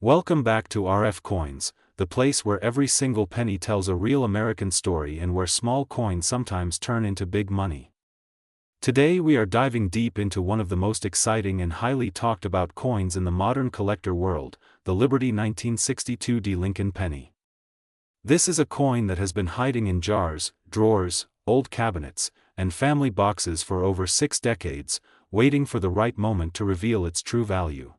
Welcome back to RF Coins, the place where every single penny tells a real American story and where small coins sometimes turn into big money. Today we are diving deep into one of the most exciting and highly talked about coins in the modern collector world, the Liberty 1962 D Lincoln penny. This is a coin that has been hiding in jars, drawers, old cabinets, and family boxes for over 6 decades, waiting for the right moment to reveal its true value.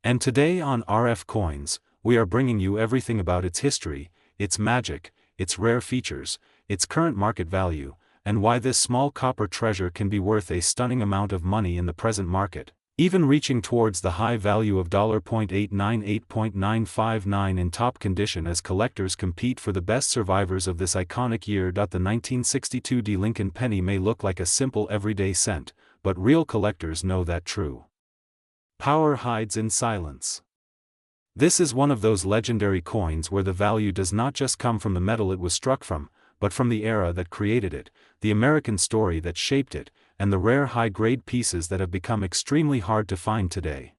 And today on RF Coins, we are bringing you everything about its history, its magic, its rare features, its current market value, and why this small copper treasure can be worth a stunning amount of money in the present market, even reaching towards the high value of $0.898.959 in top condition as collectors compete for the best survivors of this iconic year. The 1962 D Lincoln penny may look like a simple everyday cent, but real collectors know that true power hides in silence. This is one of those legendary coins where the value does not just come from the metal it was struck from, but from the era that created it, the American story that shaped it, and the rare high-grade pieces that have become extremely hard to find today.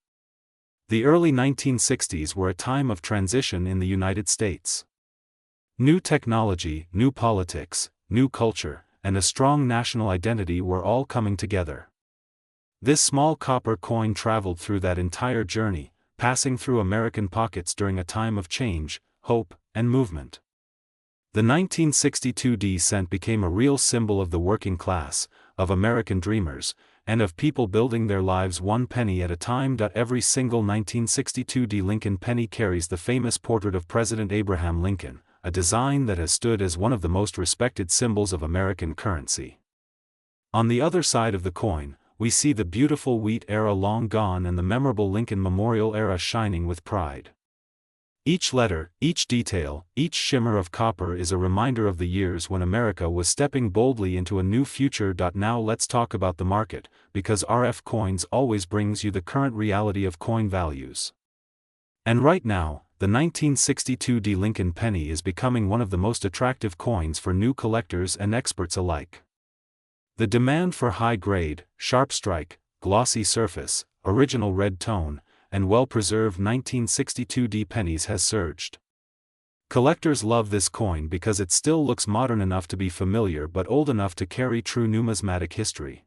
The early 1960s were a time of transition in the United States. New technology, new politics, new culture, and a strong national identity were all coming together. This small copper coin traveled through that entire journey, passing through American pockets during a time of change, hope, and movement. The 1962 D cent became a real symbol of the working class, of American dreamers, and of people building their lives one penny at a time. Every single 1962 D Lincoln penny carries the famous portrait of President Abraham Lincoln, a design that has stood as one of the most respected symbols of American currency. On the other side of the coin, we see the beautiful wheat era long gone and the memorable Lincoln Memorial era shining with pride. Each letter, each detail, each shimmer of copper is a reminder of the years when America was stepping boldly into a new future. Now let's talk about the market, because RF Coins always brings you the current reality of coin values. And right now, the 1962 D Lincoln penny is becoming one of the most attractive coins for new collectors and experts alike. The demand for high-grade, sharp strike, glossy surface, original red tone, and well-preserved 1962 D pennies has surged. Collectors love this coin because it still looks modern enough to be familiar but old enough to carry true numismatic history.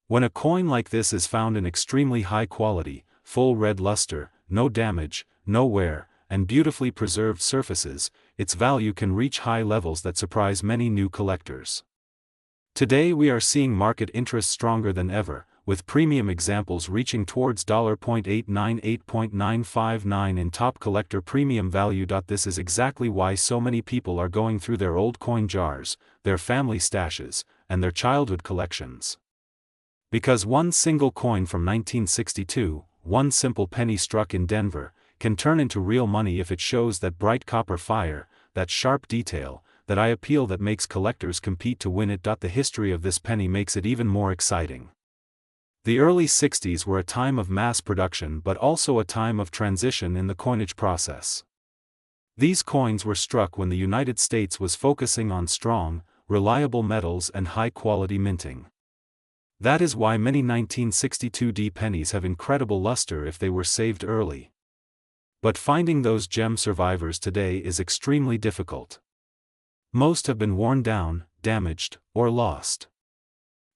When a coin like this is found in extremely high quality, full red luster, no damage, no wear, and beautifully preserved surfaces, its value can reach high levels that surprise many new collectors. Today we are seeing market interest stronger than ever, with premium examples reaching towards $0.898.959 in top collector premium value. This is exactly why so many people are going through their old coin jars, their family stashes, and their childhood collections. Because one single coin from 1962, one simple penny struck in Denver, can turn into real money if it shows that bright copper fire, that sharp detail, that eye appeal that makes collectors compete to win it. The history of this penny makes it even more exciting. The early 60s were a time of mass production but also a time of transition in the coinage process. These coins were struck when the United States was focusing on strong, reliable metals and high-quality minting. That is why many 1962 D pennies have incredible luster if they were saved early. But finding those gem survivors today is extremely difficult. Most have been worn down, damaged, or lost.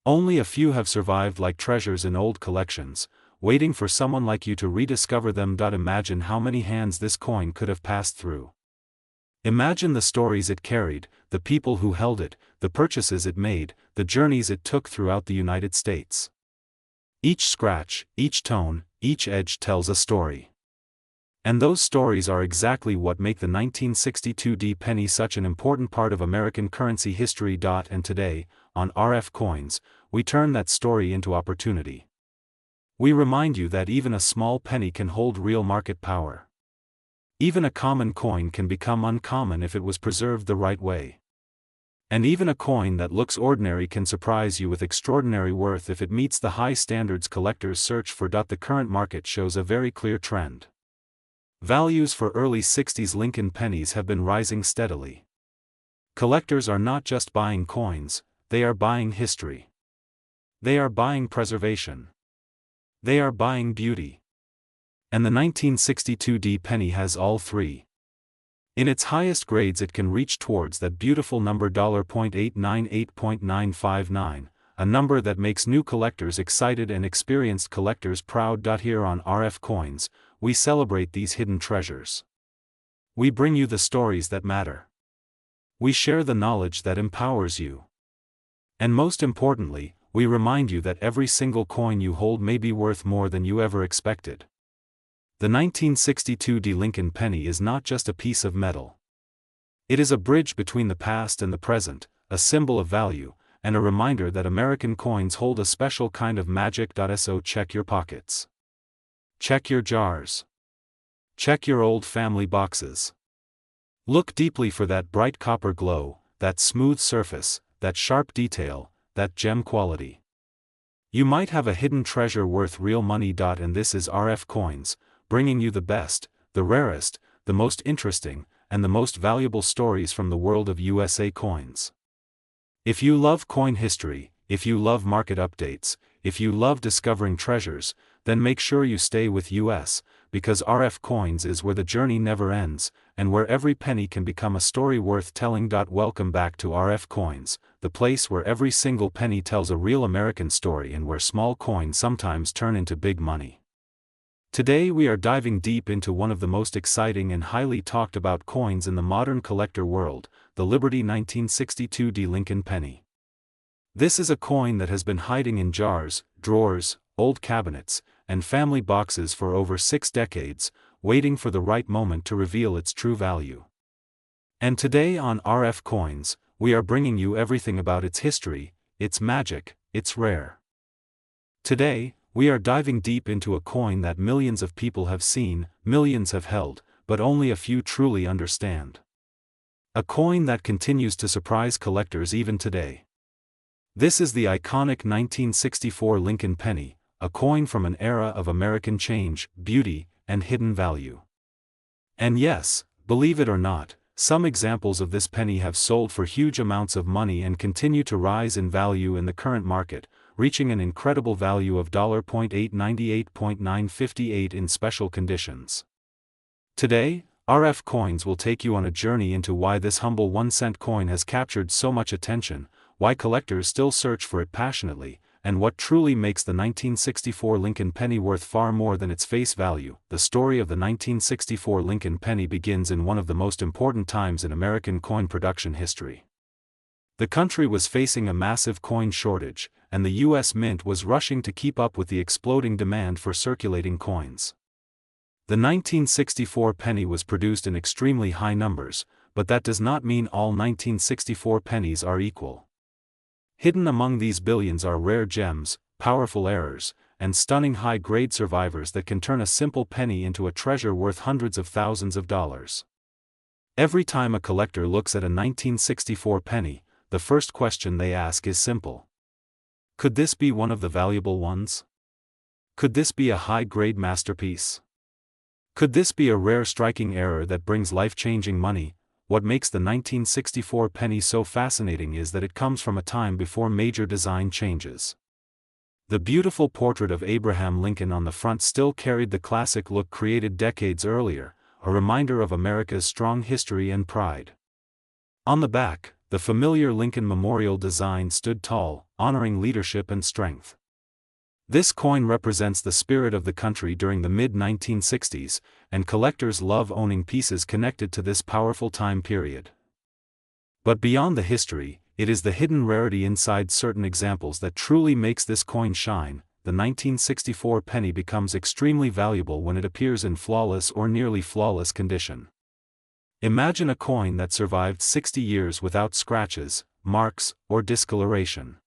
Only a few have survived like treasures in old collections, waiting for someone like you to rediscover them. Imagine how many hands this coin could have passed through. Imagine the stories it carried, the people who held it, the purchases it made, the journeys it took throughout the United States. Each scratch, each tone, each edge tells a story. And those stories are exactly what make the 1962 D penny such an important part of American currency history. And today, on RF Coins, we turn that story into opportunity. We remind you that even a small penny can hold real market power. Even a common coin can become uncommon if it was preserved the right way. And even a coin that looks ordinary can surprise you with extraordinary worth if it meets the high standards collectors search for. The current market shows a very clear trend. Values for early 60s Lincoln pennies have been rising steadily. Collectors are not just buying coins, they are buying history. They are buying preservation. They are buying beauty. And the 1962D penny has all three. In its highest grades it can reach towards that beautiful number $.898.959, a number that makes new collectors excited and experienced collectors proud. Here on RF Coins, we celebrate these hidden treasures. We bring you the stories that matter. We share the knowledge that empowers you. And most importantly, we remind you that every single coin you hold may be worth more than you ever expected. The 1962D Lincoln penny is not just a piece of metal. It is a bridge between the past and the present, a symbol of value, and a reminder that American coins hold a special kind of magic. So check your pockets. Check your jars. Check your old family boxes. Look deeply for that bright copper glow, that smooth surface, that sharp detail, that gem quality. You might have a hidden treasure worth real money. And this is RF Coins, bringing you the best, the rarest, the most interesting, and the most valuable stories from the world of USA coins. If you love coin history, if you love market updates, if you love discovering treasures, then make sure you stay with us, because RF Coins is where the journey never ends, and where every penny can become a story worth telling. Welcome back to RF Coins, the place where every single penny tells a real American story and where small coins sometimes turn into big money. Today we are diving deep into one of the most exciting and highly talked about coins in the modern collector world, the Liberty 1962D Lincoln penny. This is a coin that has been hiding in jars, drawers, old cabinets, and family boxes for over 6 decades, waiting for the right moment to reveal its true value. And today on RF Coins, we are bringing you everything about its history, its magic, its rare. Today, we are diving deep into a coin that millions of people have seen, millions have held, but only a few truly understand. A coin that continues to surprise collectors even today. This is the iconic 1964 Lincoln penny, a coin from an era of American change, beauty, and hidden value. And yes, believe it or not, some examples of this penny have sold for huge amounts of money and continue to rise in value in the current market, reaching an incredible value of $.898.958 in special conditions. Today, RF Coins will take you on a journey into why this humble 1-cent coin has captured so much attention, why collectors still search for it passionately, and what truly makes the 1964 Lincoln penny worth far more than its face value. The story of the 1964 Lincoln penny begins in one of the most important times in American coin production history. The country was facing a massive coin shortage, and the U.S. Mint was rushing to keep up with the exploding demand for circulating coins. The 1964 penny was produced in extremely high numbers, but that does not mean all 1964 pennies are equal. Hidden among these billions are rare gems, powerful errors, and stunning high-grade survivors that can turn a simple penny into a treasure worth hundreds of thousands of dollars. Every time a collector looks at a 1964 penny, the first question they ask is simple. Could this be one of the valuable ones? Could this be a high-grade masterpiece? Could this be a rare striking error that brings life-changing money? What makes the 1964 penny so fascinating is that it comes from a time before major design changes. The beautiful portrait of Abraham Lincoln on the front still carried the classic look created decades earlier, a reminder of America's strong history and pride. On the back, the familiar Lincoln Memorial design stood tall, honoring leadership and strength. This coin represents the spirit of the country during the mid-1960s, and collectors love owning pieces connected to this powerful time period. But beyond the history, it is the hidden rarity inside certain examples that truly makes this coin shine. The 1964 penny becomes extremely valuable when it appears in flawless or nearly flawless condition. Imagine a coin that survived 60 years without scratches, marks, or discoloration.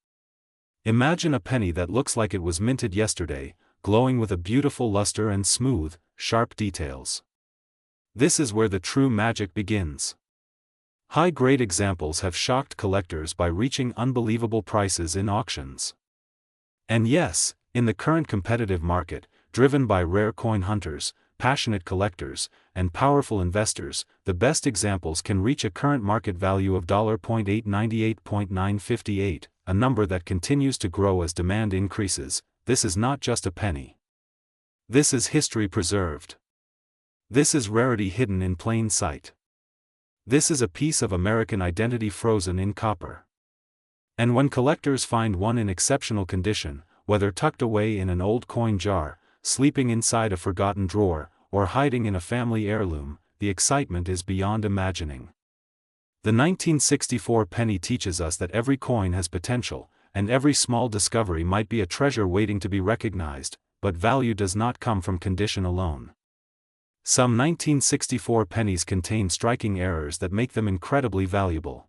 Imagine a penny that looks like it was minted yesterday, glowing with a beautiful luster and smooth, sharp details. This is where the true magic begins. High-grade examples have shocked collectors by reaching unbelievable prices in auctions. And yes, in the current competitive market, driven by rare coin hunters, passionate collectors, and powerful investors, the best examples can reach a current market value of $.898.958, a number that continues to grow as demand increases. This is not just a penny. This is history preserved. This is rarity hidden in plain sight. This is a piece of American identity frozen in copper. And when collectors find one in exceptional condition, whether tucked away in an old coin jar, sleeping inside a forgotten drawer, or hiding in a family heirloom, the excitement is beyond imagining. The 1964 penny teaches us that every coin has potential, and every small discovery might be a treasure waiting to be recognized, but value does not come from condition alone. Some 1964 pennies contain striking errors that make them incredibly valuable.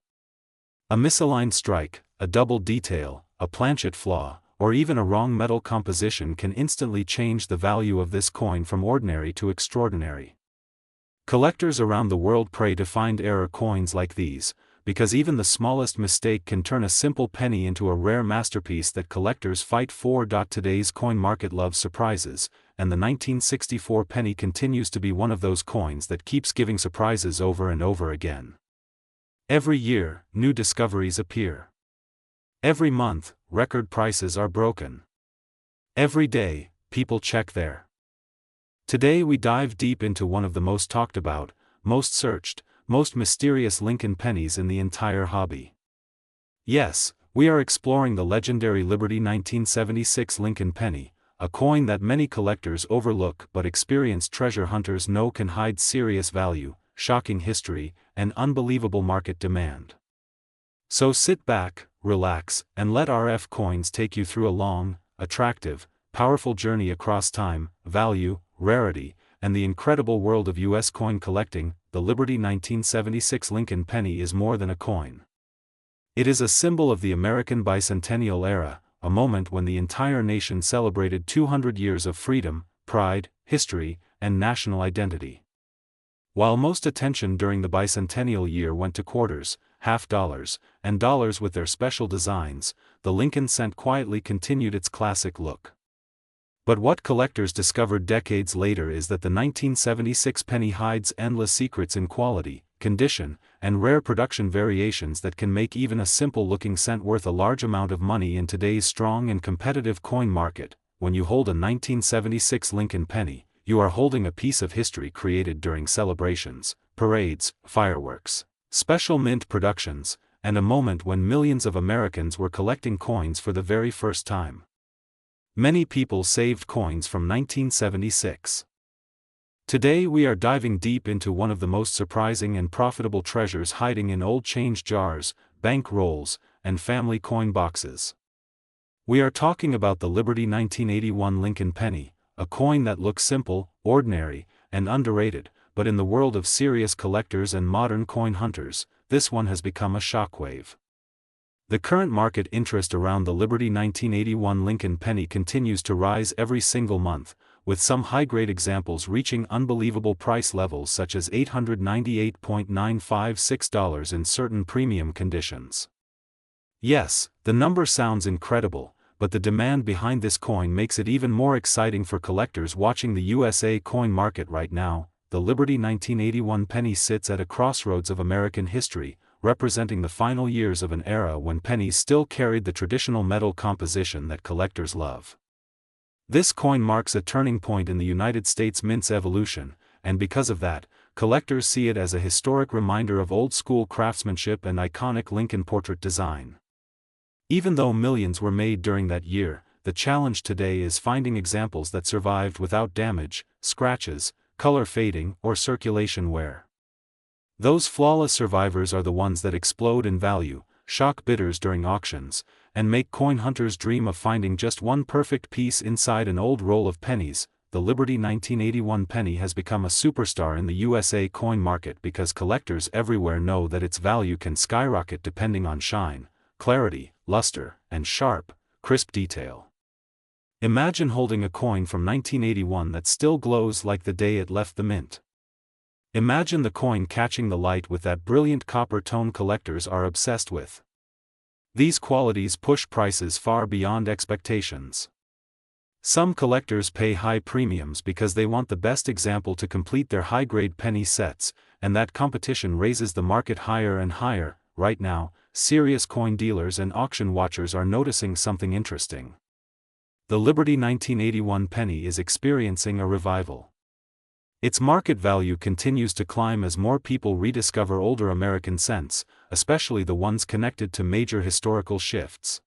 A misaligned strike, a double detail, a planchet flaw, or even a wrong metal composition can instantly change the value of this coin from ordinary to extraordinary. Collectors around the world pray to find error coins like these, because even the smallest mistake can turn a simple penny into a rare masterpiece that collectors fight for. Today's coin market loves surprises, and the 1964 penny continues to be one of those coins that keeps giving surprises over and over again. Every year, new discoveries appear. Every month, record prices are broken. Every day, people check their. Today we dive deep into one of the most talked about, most searched, most mysterious Lincoln pennies in the entire hobby. Yes, we are exploring the legendary Liberty 1976 Lincoln penny, a coin that many collectors overlook but experienced treasure hunters know can hide serious value, shocking history, and unbelievable market demand. So sit back, relax, and let RF Coins take you through a long, attractive, powerful journey across time, value, rarity, and the incredible world of U.S. coin collecting. The Liberty 1976 Lincoln penny is more than a coin. It is a symbol of the American bicentennial era, a moment when the entire nation celebrated 200 years of freedom, pride, history, and national identity. While most attention during the bicentennial year went to quarters, half dollars, and dollars with their special designs, the Lincoln cent quietly continued its classic look. But what collectors discovered decades later is that the 1976 penny hides endless secrets in quality, condition, and rare production variations that can make even a simple-looking cent worth a large amount of money in today's strong and competitive coin market. When you hold a 1976 Lincoln penny, you are holding a piece of history created during celebrations, parades, fireworks, special mint productions, and a moment when millions of Americans were collecting coins for the very first time. Many people saved coins from 1976. Today we are diving deep into one of the most surprising and profitable treasures hiding in old change jars, bank rolls, and family coin boxes. We are talking about the Liberty 1981 Lincoln penny, a coin that looks simple, ordinary, and underrated, but in the world of serious collectors and modern coin hunters, this one has become a shockwave. The current market interest around the Liberty 1981 Lincoln penny continues to rise every single month, with some high-grade examples reaching unbelievable price levels such as $898.956 in certain premium conditions. Yes, the number sounds incredible, but the demand behind this coin makes it even more exciting for collectors watching the USA coin market right now. The Liberty 1981 penny sits at a crossroads of American history, representing the final years of an era when pennies still carried the traditional metal composition that collectors love. This coin marks a turning point in the United States mint's evolution, and because of that, collectors see it as a historic reminder of old-school craftsmanship and iconic Lincoln portrait design. Even though millions were made during that year, the challenge today is finding examples that survived without damage, scratches, color fading, or circulation wear. Those flawless survivors are the ones that explode in value, shock bidders during auctions, and make coin hunters dream of finding just one perfect piece inside an old roll of pennies. The Liberty 1981 penny has become a superstar in the USA coin market because collectors everywhere know that its value can skyrocket depending on shine, clarity, luster, and sharp, crisp detail. Imagine holding a coin from 1981 that still glows like the day it left the mint. Imagine the coin catching the light with that brilliant copper tone collectors are obsessed with. These qualities push prices far beyond expectations. Some collectors pay high premiums because they want the best example to complete their high-grade penny sets, and that competition raises the market higher and higher. Right now, serious coin dealers and auction watchers are noticing something interesting. The Liberty 1981 penny is experiencing a revival. Its market value continues to climb as more people rediscover older American cents, especially the ones connected to major historical shifts.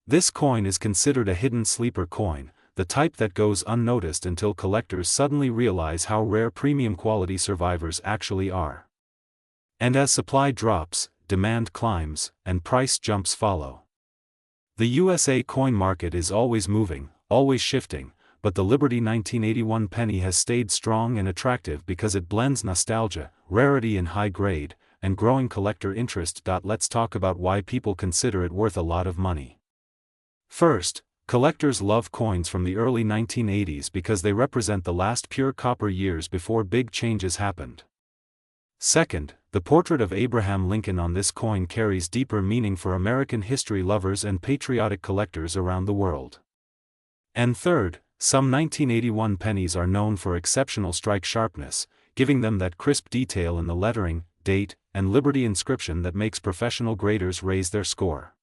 This coin is considered a hidden sleeper coin, the type that goes unnoticed until collectors suddenly realize how rare premium quality survivors actually are. And as supply drops, demand climbs, and price jumps follow. The USA coin market is always moving, always shifting, but the Liberty 1981 penny has stayed strong and attractive because it blends nostalgia, rarity in high grade, and growing collector interest. Let's talk about why people consider it worth a lot of money. First, collectors love coins from the early 1980s because they represent the last pure copper years before big changes happened. Second, the portrait of Abraham Lincoln on this coin carries deeper meaning for American history lovers and patriotic collectors around the world. And third, some 1981 pennies are known for exceptional strike sharpness, giving them that crisp detail in the lettering, date, and Liberty inscription that makes professional graders raise their score.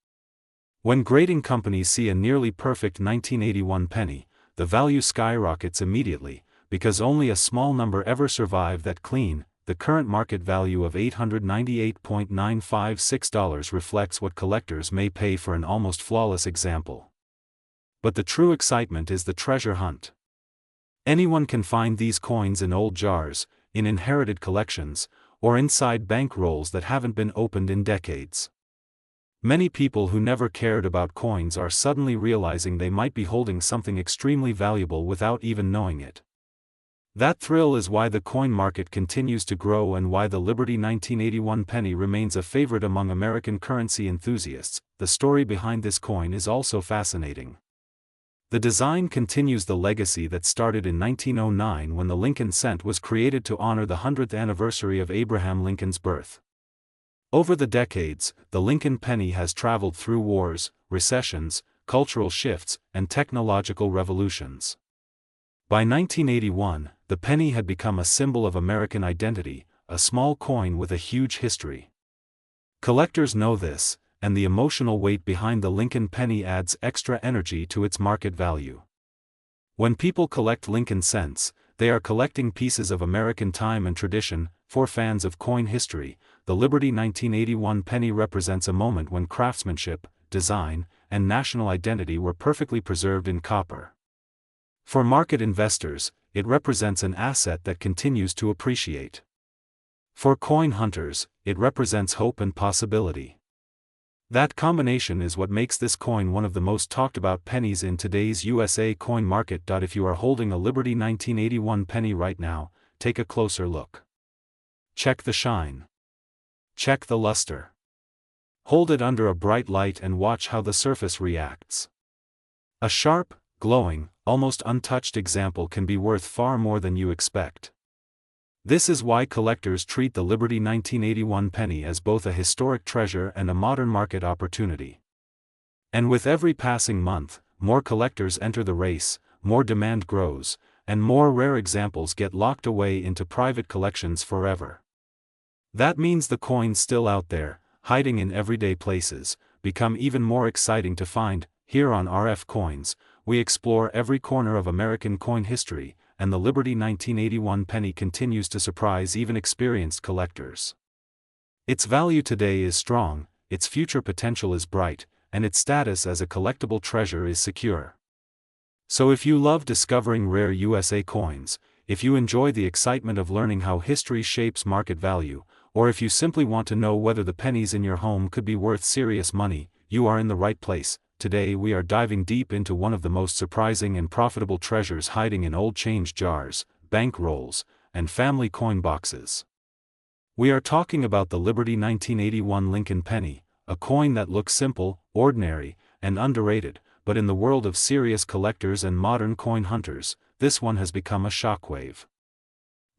When grading companies see a nearly perfect 1981 penny, the value skyrockets immediately, because only a small number ever survive that clean. The current market value of $898.956 reflects what collectors may pay for an almost flawless example. But the true excitement is the treasure hunt. Anyone can find these coins in old jars, in inherited collections, or inside bank rolls that haven't been opened in decades. Many people who never cared about coins are suddenly realizing they might be holding something extremely valuable without even knowing it. That thrill is why the coin market continues to grow and why the Liberty 1981 penny remains a favorite among American currency enthusiasts. The story behind this coin is also fascinating. The design continues the legacy that started in 1909 when the Lincoln cent was created to honor the 100th anniversary of Abraham Lincoln's birth. Over the decades, the Lincoln penny has traveled through wars, recessions, cultural shifts, and technological revolutions. By 1981, the penny had become a symbol of American identity, a small coin with a huge history. Collectors know this, and the emotional weight behind the Lincoln penny adds extra energy to its market value. When people collect Lincoln cents, they are collecting pieces of American time and tradition. For fans of coin history, the Liberty 1981 penny represents a moment when craftsmanship, design, and national identity were perfectly preserved in copper. For market investors, it represents an asset that continues to appreciate. For coin hunters, it represents hope and possibility. That combination is what makes this coin one of the most talked about pennies in today's USA coin market. If you are holding a Liberty 1981 penny right now, take a closer look. Check the shine. Check the luster. Hold it under a bright light and watch how the surface reacts. A sharp, glowing, almost untouched example can be worth far more than you expect. This is why collectors treat the Liberty 1981 penny as both a historic treasure and a modern market opportunity. And with every passing month, more collectors enter the race, more demand grows, and more rare examples get locked away into private collections forever. That means the coins still out there, hiding in everyday places, become even more exciting to find. Here on RF Coins, we explore every corner of American coin history, and the Liberty 1981 penny continues to surprise even experienced collectors. Its value today is strong, its future potential is bright, and its status as a collectible treasure is secure. So if you love discovering rare USA coins, if you enjoy the excitement of learning how history shapes market value, or if you simply want to know whether the pennies in your home could be worth serious money, you are in the right place. Today we are diving deep into one of the most surprising and profitable treasures hiding in old change jars, bank rolls, and family coin boxes. We are talking about the Liberty 1981 Lincoln penny, a coin that looks simple, ordinary, and underrated, but in the world of serious collectors and modern coin hunters, this one has become a shockwave.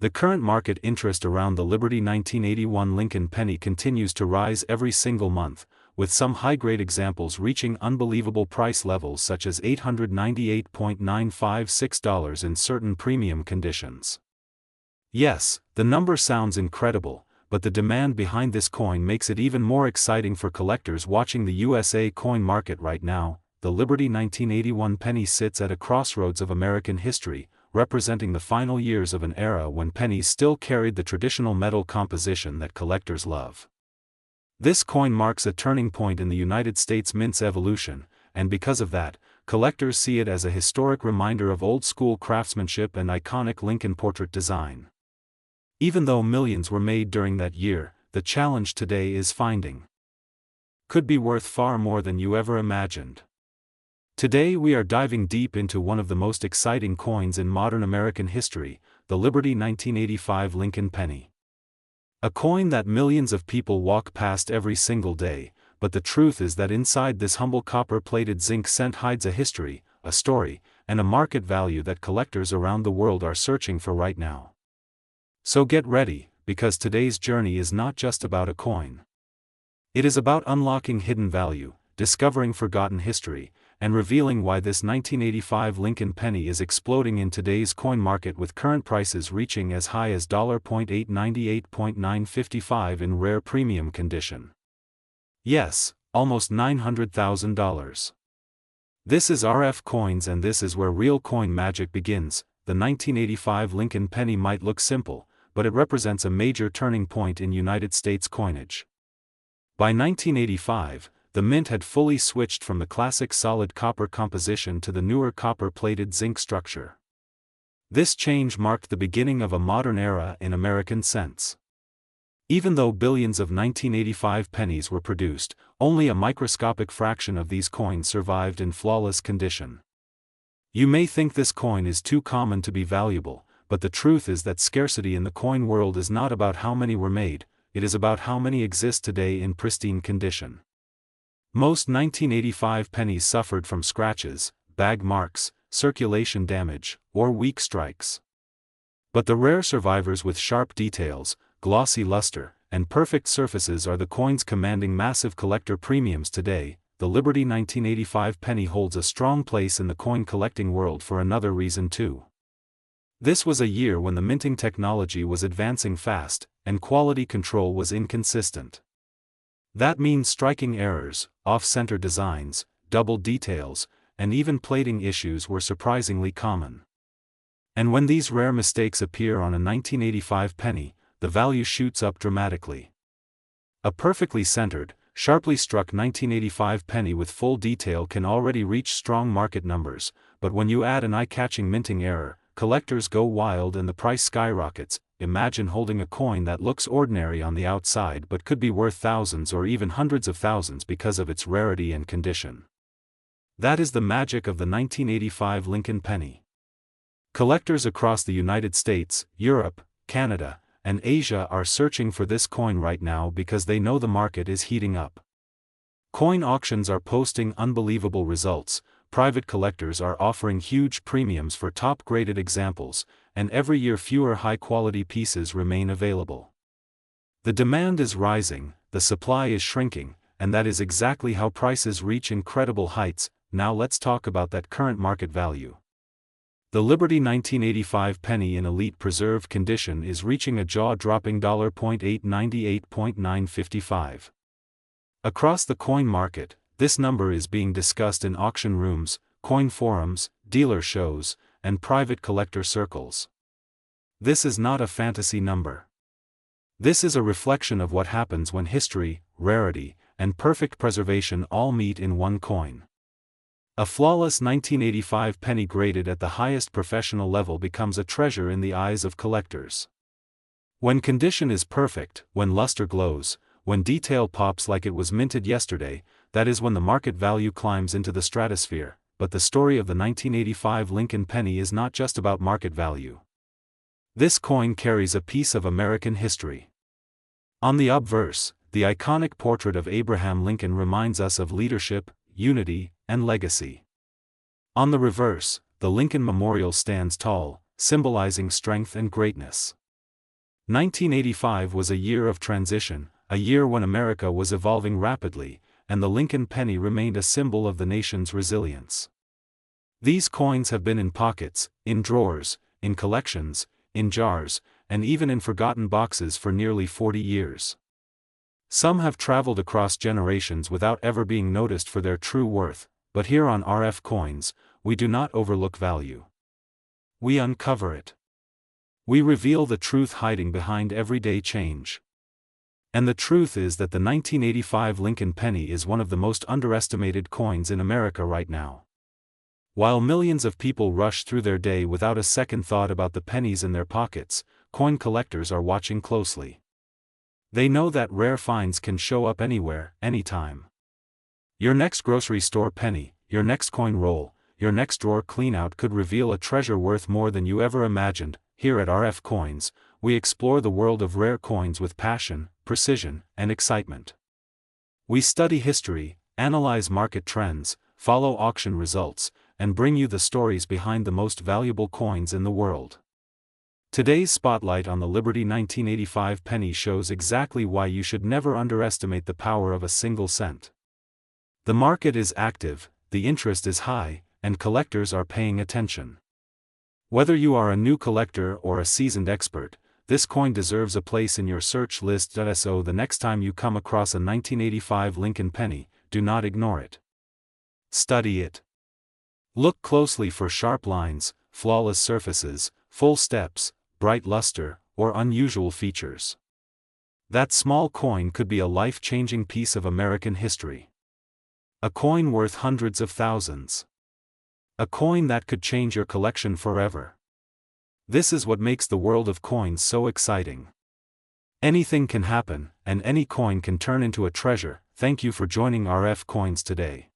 The current market interest around the Liberty 1981 Lincoln penny continues to rise every single month, with some high-grade examples reaching unbelievable price levels such as $898.956 in certain premium conditions. Yes, the number sounds incredible, but the demand behind this coin makes it even more exciting for collectors watching the USA coin market right now. the Liberty 1981 penny sits at a crossroads of American history, representing the final years of an era when pennies still carried the traditional metal composition that collectors love. This coin marks a turning point in the United States mint's evolution, and because of that, collectors see it as a historic reminder of old-school craftsmanship and iconic Lincoln portrait design. Even though millions were made during that year, the challenge today is finding could be worth far more than you ever imagined. Today we are diving deep into one of the most exciting coins in modern American history, the Liberty 1985 Lincoln penny. A coin that millions of people walk past every single day, but the truth is that inside this humble copper-plated zinc cent hides a history, a story, and a market value that collectors around the world are searching for right now. So get ready, because today's journey is not just about a coin. It is about unlocking hidden value, discovering forgotten history, and revealing why this 1985 Lincoln penny is exploding in today's coin market with current prices reaching as high as $0.898.955 in rare premium condition. Yes, almost $900,000. This is RF Coins, and this is where real coin magic begins. The 1985 Lincoln penny might look simple, but it represents a major turning point in United States coinage. By 1985, the mint had fully switched from the classic solid copper composition to the newer copper-plated zinc structure. This change marked the beginning of a modern era in American cents. Even though billions of 1985 pennies were produced, only a microscopic fraction of these coins survived in flawless condition. You may think this coin is too common to be valuable, but the truth is that scarcity in the coin world is not about how many were made, it is about how many exist today in pristine condition. Most 1985 pennies suffered from scratches, bag marks, circulation damage, or weak strikes. But the rare survivors with sharp details, glossy luster, and perfect surfaces are the coins commanding massive collector premiums today. The Liberty 1985 penny holds a strong place in the coin collecting world for another reason too. This was a year when the minting technology was advancing fast, and quality control was inconsistent. That means striking errors, off-center designs, double details, and even plating issues were surprisingly common. And when these rare mistakes appear on a 1985 penny, the value shoots up dramatically. A perfectly centered, sharply struck 1985 penny with full detail can already reach strong market numbers, but when you add an eye-catching minting error, collectors go wild and the price skyrockets. Imagine holding a coin that looks ordinary on the outside but could be worth thousands or even hundreds of thousands because of its rarity and condition. That is the magic of the 1985 Lincoln penny. Collectors across the United States, Europe, Canada, and Asia are searching for this coin right now because they know the market is heating up. Coin auctions are posting unbelievable results, private collectors are offering huge premiums for top-graded examples, and every year fewer high-quality pieces remain available. The demand is rising, the supply is shrinking, and that is exactly how prices reach incredible heights. Now let's talk about that current market value. The Liberty 1985 penny in elite preserved condition is reaching a jaw-dropping $0.898.955. Across the coin market, this number is being discussed in auction rooms, coin forums, dealer shows, and private collector circles. This is not a fantasy number. This is a reflection of what happens when history, rarity, and perfect preservation all meet in one coin. A flawless 1985 penny graded at the highest professional level becomes a treasure in the eyes of collectors. When condition is perfect, when luster glows, when detail pops like it was minted yesterday, that is when the market value climbs into the stratosphere. But the story of the 1985 Lincoln penny is not just about market value. This coin carries a piece of American history. On the obverse, the iconic portrait of Abraham Lincoln reminds us of leadership, unity, and legacy. On the reverse, the Lincoln Memorial stands tall, symbolizing strength and greatness. 1985 was a year of transition, a year when America was evolving rapidly, and the Lincoln penny remained a symbol of the nation's resilience. These coins have been in pockets, in drawers, in collections, in jars, and even in forgotten boxes for nearly 40 years. Some have traveled across generations without ever being noticed for their true worth, but here on RF Coins, we do not overlook value. We uncover it. We reveal the truth hiding behind everyday change. And the truth is that the 1985 Lincoln penny is one of the most underestimated coins in America right now. While millions of people rush through their day without a second thought about the pennies in their pockets, coin collectors are watching closely. They know that rare finds can show up anywhere, anytime. Your next grocery store penny, your next coin roll, your next drawer cleanout could reveal a treasure worth more than you ever imagined. Here at RF Coins, we explore the world of rare coins with passion, precision, and excitement. We study history, analyze market trends, follow auction results, and bring you the stories behind the most valuable coins in the world. Today's spotlight on the Liberty 1985 penny shows exactly why you should never underestimate the power of a single cent. The market is active, the interest is high, and collectors are paying attention. Whether you are a new collector or a seasoned expert, this coin deserves a place in your search list. So the next time you come across a 1985 Lincoln penny, do not ignore it. Study it. Look closely for sharp lines, flawless surfaces, full steps, bright luster, or unusual features. That small coin could be a life-changing piece of American history. A coin worth hundreds of thousands. A coin that could change your collection forever. This is what makes the world of coins so exciting. Anything can happen, and any coin can turn into a treasure. Thank you for joining RF Coins today.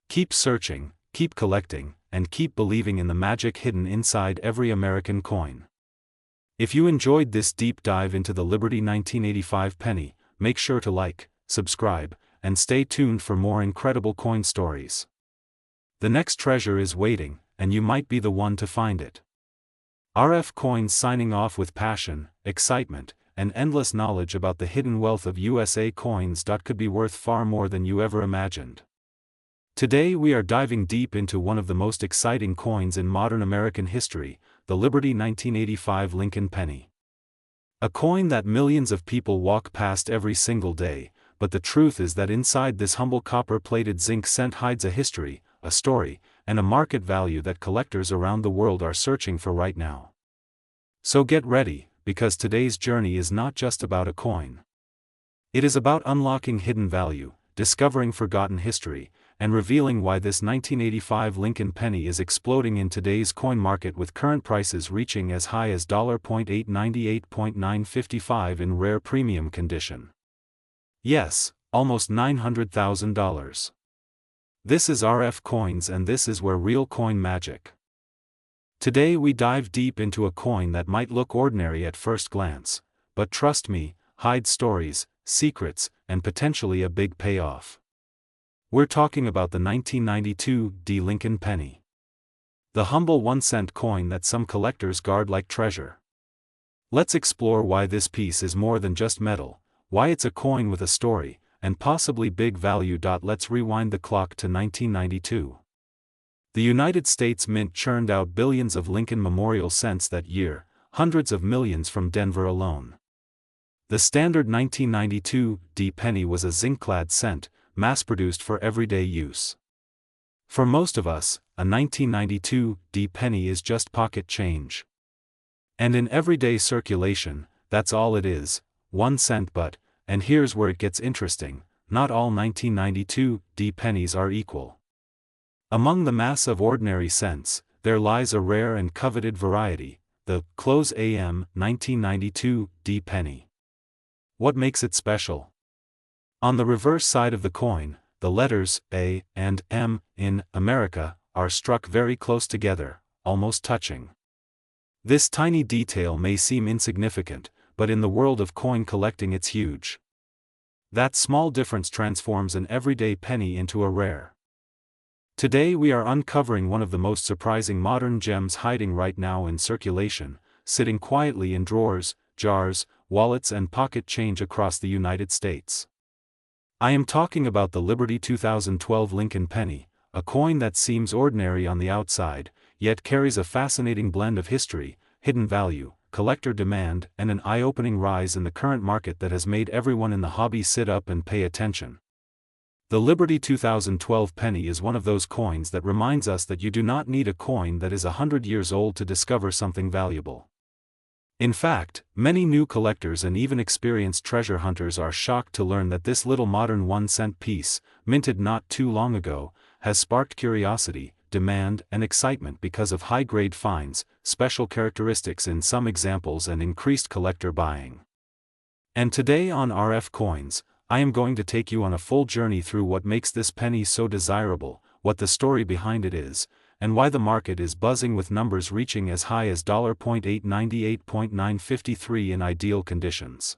Keep searching, keep collecting, and keep believing in the magic hidden inside every American coin. If you enjoyed this deep dive into the Liberty 1985 penny, make sure to like, subscribe, and stay tuned for more incredible coin stories. The next treasure is waiting, and you might be the one to find it. RF Coins signing off with passion, excitement, and endless knowledge about the hidden wealth of USA coins. Could be worth far more than you ever imagined. Today we are diving deep into one of the most exciting coins in modern American history, the Liberty 1985 Lincoln penny. A coin that millions of people walk past every single day, but the truth is that inside this humble copper-plated zinc cent hides a history, a story, and a market value that collectors around the world are searching for right now. So get ready, because today's journey is not just about a coin. It is about unlocking hidden value, discovering forgotten history, and revealing why this 1985 Lincoln penny is exploding in today's coin market, with current prices reaching as high as $898.955 in rare premium condition. Yes, almost $900,000. This is RF Coins, and this is where real coin magic. Today we dive deep into a coin that might look ordinary at first glance, but trust me, hides stories, secrets, and potentially a big payoff. We're talking about the 1992 Lincoln penny. The humble 1-cent coin that some collectors guard like treasure. Let's explore why this piece is more than just metal, why it's a coin with a story, and possibly big value. Let's rewind the clock to 1992. The United States Mint churned out billions of Lincoln Memorial cents that year, hundreds of millions from Denver alone. The standard 1992 penny was a zinc-clad cent, mass-produced for everyday use. For most of us, a 1992 penny is just pocket change. And in everyday circulation, that's all it is, 1 cent. But, and here's where it gets interesting, not all 1992 pennies are equal. Among the mass of ordinary cents, there lies a rare and coveted variety, the AM 1992 penny. What makes it special? On the reverse side of the coin, the letters A and M in America are struck very close together, almost touching. This tiny detail may seem insignificant, but in the world of coin collecting it's huge. That small difference transforms an everyday penny into a rare. Today we are uncovering one of the most surprising modern gems hiding right now in circulation, sitting quietly in drawers, jars, wallets and pocket change across the United States. I am talking about the Liberty 2012 Lincoln penny, a coin that seems ordinary on the outside, yet carries a fascinating blend of history, hidden value, collector demand, and an eye-opening rise in the current market that has made everyone in the hobby sit up and pay attention. The Liberty 2012 penny is one of those coins that reminds us that you do not need a coin that is 100 years old to discover something valuable. In fact, many new collectors and even experienced treasure hunters are shocked to learn that this little modern 1-cent piece, minted not too long ago, has sparked curiosity, demand, and excitement because of high-grade finds, special characteristics in some examples, and increased collector buying. And today on RF Coins, I am going to take you on a full journey through what makes this penny so desirable, what the story behind it is, and why the market is buzzing with numbers reaching as high as $0.898.953 in ideal conditions.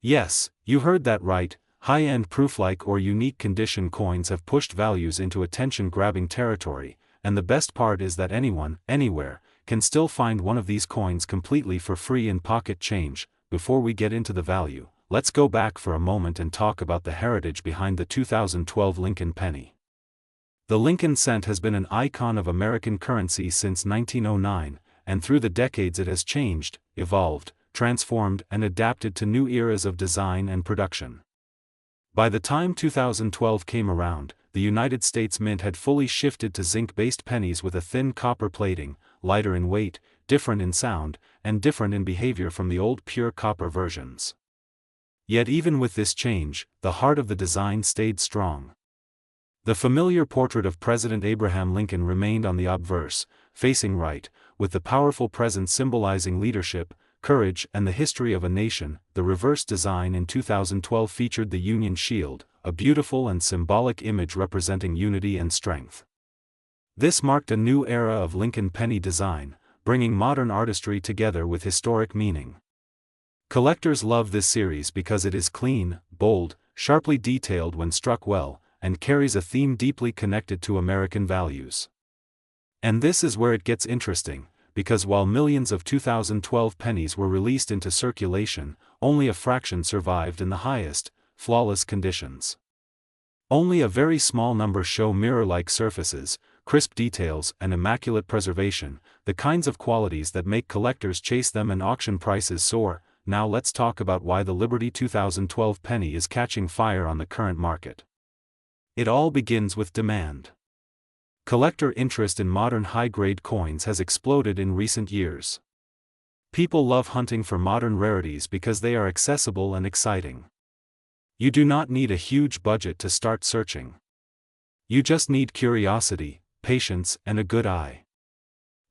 Yes, you heard that right, high-end proof-like or unique condition coins have pushed values into attention-grabbing territory, and the best part is that anyone, anywhere, can still find one of these coins completely for free in pocket change. Before we get into the value, let's go back for a moment and talk about the heritage behind the 2012 Lincoln penny. The Lincoln cent has been an icon of American currency since 1909, and through the decades it has changed, evolved, transformed, and adapted to new eras of design and production. By the time 2012 came around, the United States Mint had fully shifted to zinc-based pennies with a thin copper plating, lighter in weight, different in sound, and different in behavior from the old pure copper versions. Yet even with this change, the heart of the design stayed strong. The familiar portrait of President Abraham Lincoln remained on the obverse, facing right, with the powerful presence symbolizing leadership, courage, and the history of a nation. The reverse design in 2012 featured the Union Shield, a beautiful and symbolic image representing unity and strength. This marked a new era of Lincoln penny design, bringing modern artistry together with historic meaning. Collectors love this series because it is clean, bold, sharply detailed when struck well, and carries a theme deeply connected to American values. And this is where it gets interesting, because while millions of 2012 pennies were released into circulation, only a fraction survived in the highest, flawless conditions. Only a very small number show mirror-like surfaces, crisp details, and immaculate preservation, the kinds of qualities that make collectors chase them and auction prices soar. Now let's talk about why the Liberty 2012 penny is catching fire on the current market. It all begins with demand. Collector interest in modern high-grade coins has exploded in recent years. People love hunting for modern rarities because they are accessible and exciting. You do not need a huge budget to start searching. You just need curiosity, patience, and a good eye.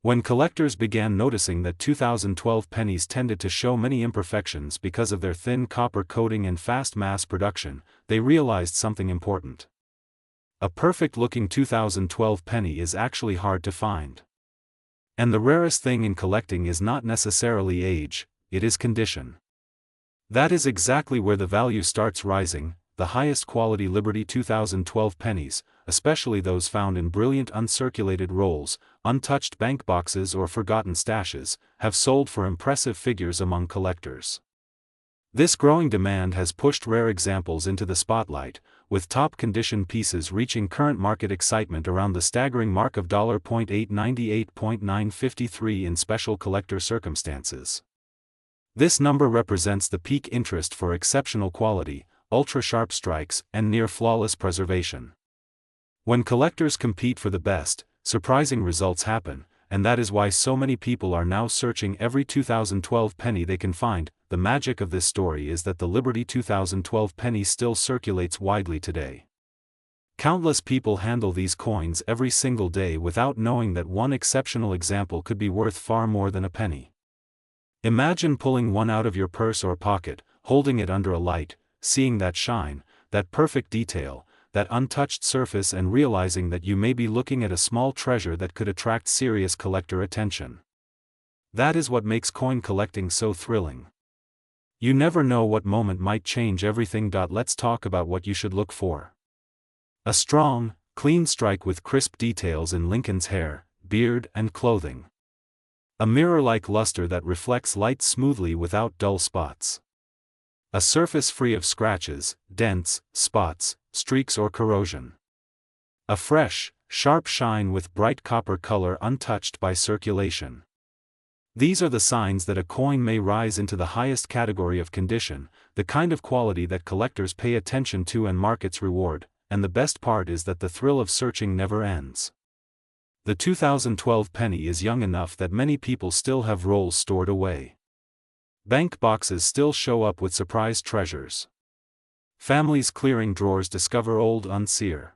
When collectors began noticing that 2012 pennies tended to show many imperfections because of their thin copper coating and fast mass production, they realized something important. A perfect-looking 2012 penny is actually hard to find. And the rarest thing in collecting is not necessarily age, it is condition. That is exactly where the value starts rising. The highest quality Liberty 2012 pennies, especially those found in brilliant uncirculated rolls, untouched bank boxes or forgotten stashes, have sold for impressive figures among collectors. This growing demand has pushed rare examples into the spotlight, with top condition pieces reaching current market excitement around the staggering mark of $0.898.953 in special collector circumstances. This number represents the peak interest for exceptional quality, ultra-sharp strikes, and near-flawless preservation. When collectors compete for the best, surprising results happen, and that is why so many people are now searching every 2012 penny they can find. The magic of this story is that the Liberty 2012 penny still circulates widely today. Countless people handle these coins every single day without knowing that one exceptional example could be worth far more than a penny. Imagine pulling one out of your purse or pocket, holding it under a light, seeing that shine, that perfect detail, that untouched surface, and realizing that you may be looking at a small treasure that could attract serious collector attention. That is what makes coin collecting so thrilling. You never know what moment might change everything. Let's talk about what you should look for. A strong, clean strike with crisp details in Lincoln's hair, beard, and clothing. A mirror-like luster that reflects light smoothly without dull spots. A surface free of scratches, dents, spots, streaks, or corrosion. A fresh, sharp shine with bright copper color untouched by circulation. These are the signs that a coin may rise into the highest category of condition, the kind of quality that collectors pay attention to and markets reward. and the best part is that the thrill of searching never ends. The 2012 penny is young enough that many people still have rolls stored away. Bank boxes still show up with surprise treasures. Families clearing drawers discover old unseer